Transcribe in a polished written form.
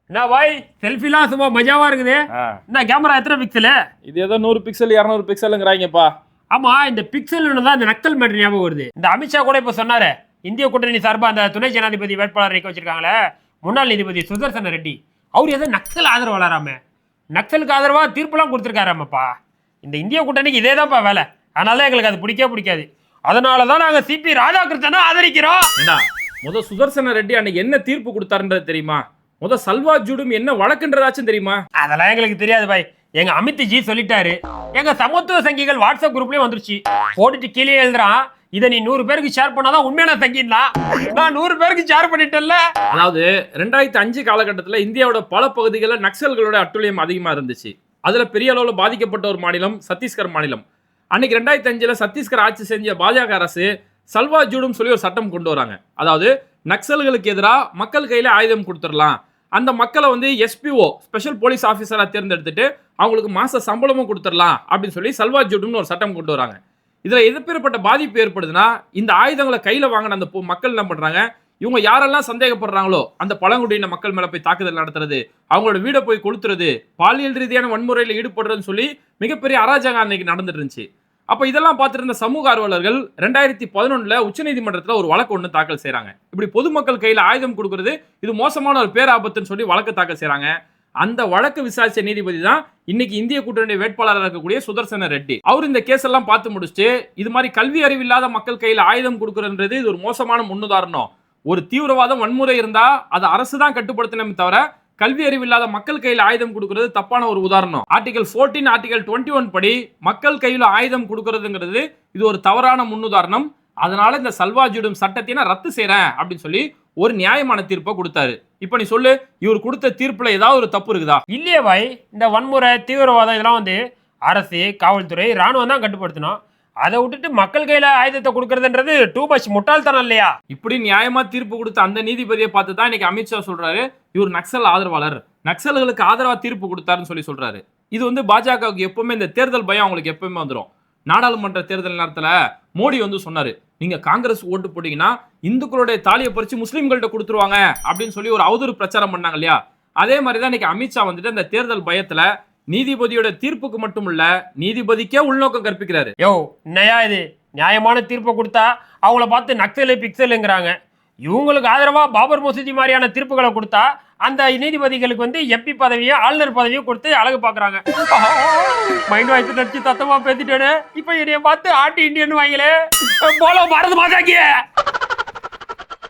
என்ன பாய் செல்ஃபிலாம் சும்மா மஜாவா இருக்குது. என்ன கேமரா எத்தனை பிக்சல்? இது ஏதோ 100 பிக்சல் 200 பிக்சல்ங்கிறாங்கப்பா. ஆமா, இந்த பிக்சல்னு தான் இந்த நக்கல் மேட்டர் ஞாபகம் வருது. இந்த அமித்ஷா கூட இப்ப சொன்னாரு, இந்திய கூட்டணி சார்பா அந்த துணை ஜனாதிபதி வேட்பாளர் நிக்க வச்சிருக்காங்களே முன்னாள் நீதிபதி சுதர்சன ரெட்டி, அவர் ஏதோ நக்சல் ஆதரவு வளராம நக்சலுக்கு ஆதரவா தீர்ப்புலாம் கொடுத்துருக்காராமப்பா. இந்த இந்திய கூட்டணிக்கு இதே தான்ப்பா வேலை. அதனால எங்களுக்கு அது பிடிக்காது. அதனாலதான் நாங்க சிபி ராதாகிருஷ்ணனை ஆதரிக்கிறோம். சுதர்சன ரெட்டி அன்னைக்கு என்ன தீர்ப்பு கொடுத்தாருன்றது தெரியுமா? சல்வா ஜூடும் என்ன வழக்குன்றதாச்சும் தெரியுமா? அதெல்லாம் எங்களுக்கு தெரியாது பாய். எங்க அமித் ஜி சொல்லிட்டாரு. எங்க சமத்துவ சங்கிகள் வாட்ஸ்அப் குரூப்லயே வந்துருச்சு. போட்டுட்டு கீழே எழுதுறான், இதை நீ 100 பேருக்கு ஷேர் பண்ணாதான் உண்மையான சங்கின்னா. நான் 100 பேருக்கு ஷேர் பண்ணிட்டேன்ல. அதாவது 2005 காலகட்டத்தில் இந்தியாவோட பல பகுதிகளில் நக்சல்களோட அட்டுழியம் அதிகமா இருந்துச்சு. அதுல பெரிய அளவில் பாதிக்கப்பட்ட ஒரு மாநிலம் சத்தீஸ்கர் மாநிலம். அன்னைக்கு 2005 சத்தீஸ்கர் ஆட்சி செஞ்ச பாஜக அரசு சல்வா ஜூடும் சொல்லி ஒரு சட்டம் கொண்டு வராங்க. அதாவது நக்சல்களுக்கு எதிராக மக்கள் கையில ஆயுதம் கொடுத்துடலாம், அந்த மக்களை எஸ்பிஓ ஸ்பெஷல் போலீஸ் ஆஃபீஸராக தேர்ந்தெடுத்துட்டு அவங்களுக்கு மாச சம்பளமும் கொடுத்துடலாம் அப்படின்னு சொல்லி சல்வா ஜூடுன்னு ஒரு சட்டம் கொண்டு வராங்க. இதுல எதிர்ப்பேற்பட்ட பாதிப்பு ஏற்படுதுன்னா இந்த ஆயுதங்களை கையில வாங்கின அந்த மக்கள் என்ன பண்றாங்க, இவங்க யாரெல்லாம் சந்தேகப்படுறாங்களோ அந்த பழங்குடியின மக்கள் மேல போய் தாக்குதல் நடத்துறது, அவங்களோட வீடை போய் கொளுத்துறது, பாலியல் ரீதியான வன்முறையில் ஈடுபடுறதுன்னு சொல்லி மிகப்பெரிய அராஜகம் அன்னைக்கு நடந்துட்டு இருந்துச்சு. அப்ப இதெல்லாம் பார்த்துருந்த சமூக ஆர்வலர்கள் 2011 உச்சநீதிமன்றத்தில் ஒரு வழக்கு ஒன்று தாக்கல் செய்யறாங்க. இப்படி பொதுமக்கள் கையில ஆயுதம் கொடுக்கறது இது மோசமான ஒரு பேராபத்துன்னு சொல்லி வழக்கு தாக்கல் செய்யறாங்க. அந்த வழக்கு விசாரிச்ச நீதிபதி தான் இன்னைக்கு இந்திய கூட்டணி வேட்பாளராக இருக்கக்கூடிய சுதர்சன ரெட்டி. அவர் இந்த கேஸ் எல்லாம் பார்த்து முடிச்சுட்டு, இது மாதிரி கல்வி அறிவில்லாத மக்கள் கையில ஆயுதம் கொடுக்கறதுன்றது இது ஒரு மோசமான முன்னுதாரணம். ஒரு தீவிரவாதம் வன்முறை இருந்தா அதை அரசு தான் கட்டுப்படுத்தணுமே தவிர கல்வி அறிவில்லாத மக்கள் கையில் ஆயுதம் கொடுக்கிறது தப்பான ஒரு உதாரணம். ஆர்டிகல் 14 ஆர்டிகல் 21 படி மக்கள் கையில் ஆயுதம் கொடுக்கறதுங்கிறது இது ஒரு தவறான முன்னுதாரணம். அதனால இந்த சல்வா ஜூடும் சட்டத்தை நான் ரத்து செய்யறேன் அப்படின்னு சொல்லி ஒரு நியாயமான தீர்ப்பை கொடுத்தாரு. இப்ப நீ சொல்லு, இவர் கொடுத்த தீர்ப்புல ஏதாவது ஒரு தப்பு இருக்குதா? இல்லையே பாய். இந்த வன்முறை தீவிரவாதம் இதெல்லாம் அரசு, காவல்துறை, ராணுவம் தான் கட்டுப்படுத்தணும். அதை விட்டுட்டு மக்கள் கையில ஆயுதத்தை கொடுக்கறதுன்றது டூ மச் முட்டாள்தனம் இல்லையா? இப்படி நியாயமா தீர்ப்பு கொடுத்த அந்த நீதிபதியை பார்த்து தான் இன்னைக்கு அமித்ஷா சொல்றாரு, இவர் நக்சல் ஆதரவாளர், நக்சல்களுக்கு ஆதரவா தீர்ப்பு கொடுத்தாருன்னு சொல்லி சொல்றாரு. இது பாஜகவுக்கு எப்பவுமே இந்த தேர்தல் பயம் அவங்களுக்கு எப்பவுமே வந்துடும். நாடாளுமன்ற தேர்தல் நேரத்துல மோடி சொன்னாரு, நீங்க காங்கிரஸ் ஓட்டு போட்டீங்கன்னா இந்துக்களுடைய தாலியை பறிச்சு முஸ்லீம்கள்ட்ட கொடுத்துருவாங்க அப்படின்னு சொல்லி ஒரு அவதூறு பிரச்சாரம் பண்ணாங்க இல்லையா? அதே மாதிரிதான் இன்னைக்கு அமித்ஷா அந்த தேர்தல் பயத்துல நீதிபதியோட தீர்ப்புக்கு மட்டும் இல்ல, நீதிபதிக்கே உள்நோக்கம் கற்பிக்கிறாரு. யோ, என்னையா இது? நியாயமான தீர்ப்பை கொடுத்தா அவங்கள பார்த்து நக்சலு பிக்சலுங்கிறாங்க. இவங்களுக்கு ஆதரவா பாபர் மசூதி மாதிரியான தீர்ப்புகளை கொடுத்தா அந்த நீதிபதிகளுக்கு எம்பி பதவியும் ஆளுநர் பதவியும் கொடுத்து அழகு பாக்குறாங்க. மைண்ட் வாய்ஸ் நடிச்சு தத்தமா பேசிட்டேன்னு இப்ப என்னைய பார்த்து ஆட்டி இண்டியன் வாங்கல போல பாரத மாதாக்கிய